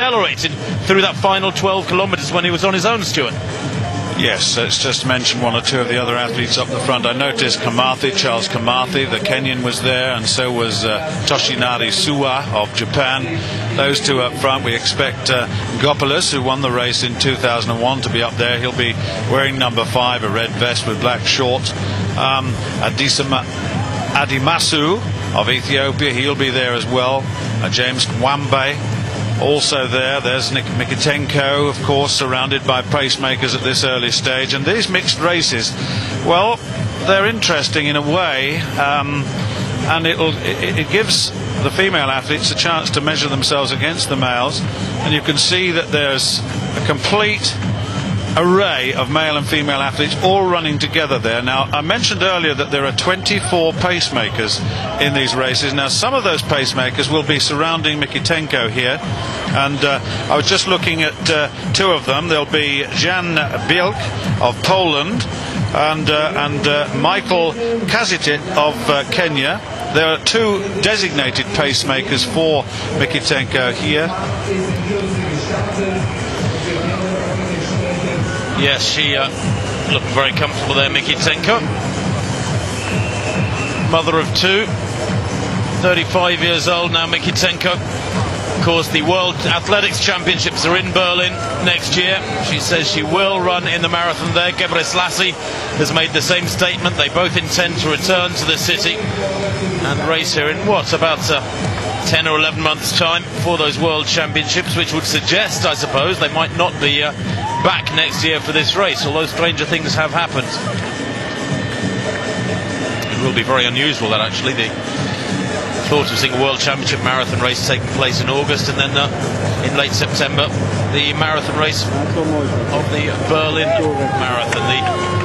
accelerated through that final 12 kilometres when he was on his own, Stuart. Yes, let's just mention one or two of the other athletes up the front. I noticed Charles Kamathi, the Kenyan, was there, and so was Toshinari Suwa of Japan. Those two up front. We expect Gopalis, who won the race in 2001, to be up there. He'll be wearing number 5, a red vest with black shorts. Adimasu of Ethiopia, he'll be there as well. James Mwambe also there. There's Nick Mikitenko, of course, surrounded by pacemakers at this early stage. And these mixed races, well, they're interesting in a way, and it gives the female athletes a chance to measure themselves against the males. And you can see that there's a complete array of male and female athletes all running together there. Now, I mentioned earlier that there are 24 pacemakers in these races. Now, some of those pacemakers will be surrounding Mikitenko here, and I was just looking at two of them. There'll be Jan Bielk of Poland and Michael Kazitit of Kenya. There are two designated pacemakers for Mikitenko here. Yes, she looked very comfortable there, Mikitenko. Mother of 2, 35 years old now, Mikitenko. Of course, the World Athletics Championships are in Berlin next year. She says she will run in the marathon there. Gebrselassie has made the same statement. They both intend to return to the city and race here in about 10 or 11 months' time for those World Championships, which would suggest, I suppose, they might not be back next year for this race, although stranger things have happened. It will be very unusual that actually the thought of seeing a World Championship marathon race taking place in August, and then in late September the marathon race of the Berlin Marathon, the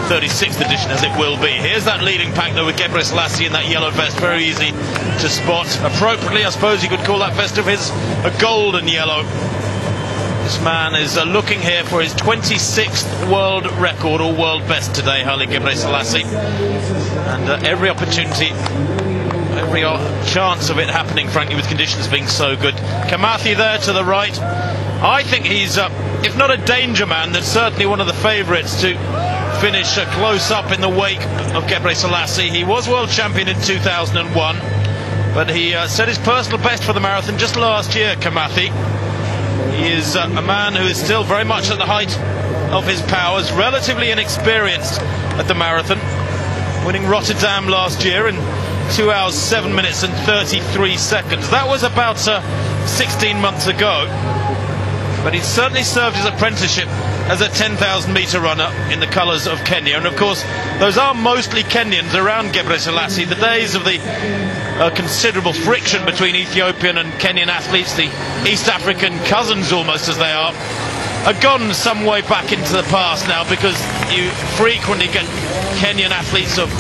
36th edition as it will be. Here's that leading pack though with Gebrselassie in that yellow vest, very easy to spot. Appropriately, I suppose you could call that vest of his a golden yellow. This man is looking here for his 26th world record or world best today, Haile Gebrselassie, and every opportunity, every chance of it happening, frankly, with conditions being so good. Kamathi there to the right. I think he's, if not a danger man, then certainly one of the favourites to finish close up in the wake of Gebrselassie. He was world champion in 2001, but he set his personal best for the marathon just last year, Kamathi. He is a man who is still very much at the height of his powers, relatively inexperienced at the marathon, winning Rotterdam last year in 2 hours, 7 minutes and 33 seconds. That was about 16 months ago, but he certainly served his apprenticeship as a 10,000 metre runner in the colours of Kenya. And of course, those are mostly Kenyans around Gebrselassie. The days of the considerable friction between Ethiopian and Kenyan athletes, the East African cousins almost as they are gone some way back into the past now, because you frequently get Kenyan athletes of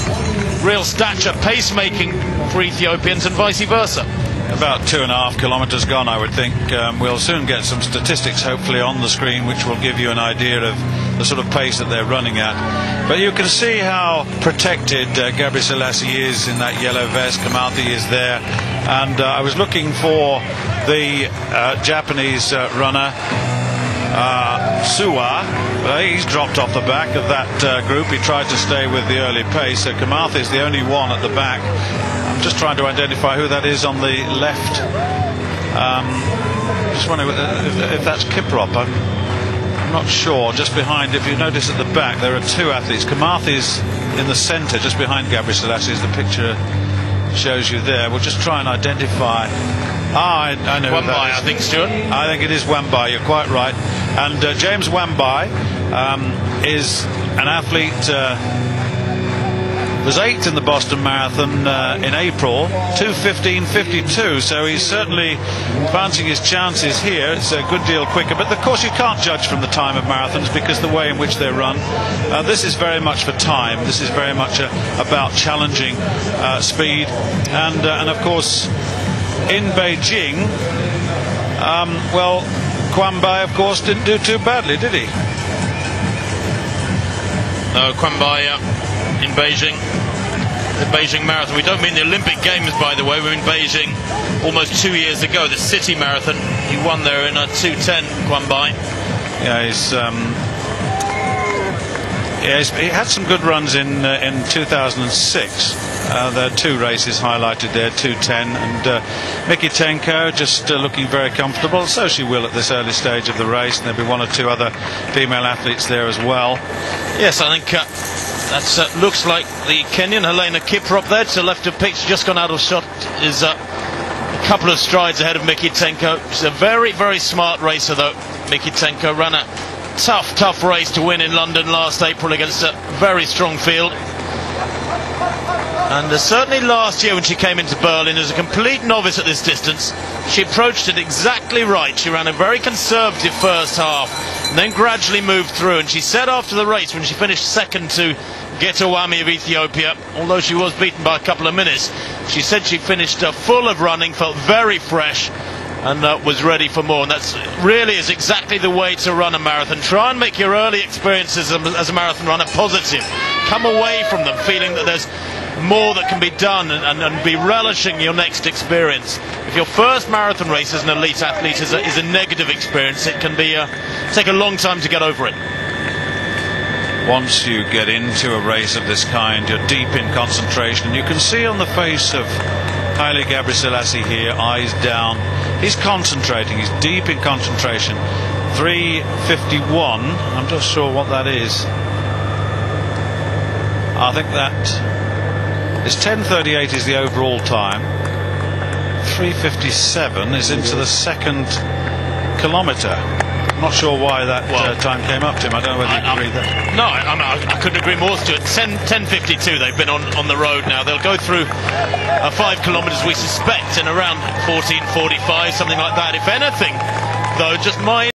real stature pacemaking for Ethiopians and vice versa. About 2.5 kilometres gone, I would think. We'll soon get some statistics hopefully on the screen which will give you an idea of the sort of pace that they're running at. But you can see how protected Gebrselassie is in that yellow vest. Kamathi is there, and I was looking for the Japanese runner Suwa, but he's dropped off the back of that group. He tried to stay with the early pace, so Kamathi is the only one at the back. I'm just trying to identify who that is on the left. Just wondering if that's Kiprop. I'm not sure. Just behind, if you notice at the back, there are two athletes. Kamathi's in the centre, just behind Gebrselassie, as the picture shows you there. We'll just try and identify. I know who that is. I think, Stuart. I think it is Wambai, you're quite right. And James Wambai is an athlete, was 8th in the Boston Marathon in April, 2:15:52, so he's certainly advancing his chances here. It's a good deal quicker, but of course you can't judge from the time of marathons because the way in which they're run. This is very much for time. This is very much about challenging speed, and of course in Beijing, well, Kwambai of course didn't do too badly, did he? No, Kwambai in Beijing, the Beijing Marathon. We don't mean the Olympic Games, by the way. We were in Beijing almost 2 years ago, the City Marathon. He won there in a 2:10, Kwambai. Yeah, he had some good runs in 2006. There are two races highlighted there, 2:10, and Mikitenko just looking very comfortable. So she will at this early stage of the race, and there'll be one or two other female athletes there as well. Yes, I think that looks like the Kenyan Helena Kiprop there to the left of pitch, just gone out of shot, is a couple of strides ahead of Mikitenko. She's a very, very smart racer though. Mikitenko ran a tough race to win in London last April against a very strong field. And certainly last year when she came into Berlin as a complete novice at this distance, she approached it exactly right. She ran a very conservative first half and then gradually moved through, and she said after the race when she finished second to Getawami of Ethiopia, although she was beaten by a couple of minutes, she said she finished full of running, felt very fresh, and was ready for more. And that's really is exactly the way to run a marathon. Try and make your early experiences as a marathon runner positive. Come away from them feeling that there's more that can be done, and be relishing your next experience. If your first marathon race as an elite athlete is a negative experience, it can be take a long time to get over it. Once you get into a race of this kind, you're deep in concentration, and you can see on the face of Haile Gebrselassie here, eyes down. He's concentrating, he's deep in concentration. 3:51, I'm not sure what that is. I think that is 10:38 is the overall time. 3:57 is into the second kilometre. I'm not sure why that time came up to him. I don't know whether you agree with that. No, I couldn't agree more, Stuart. 10:52 they've been on the road now. They'll go through 5 kilometres, we suspect, in around 14:45, something like that. If anything, though, just my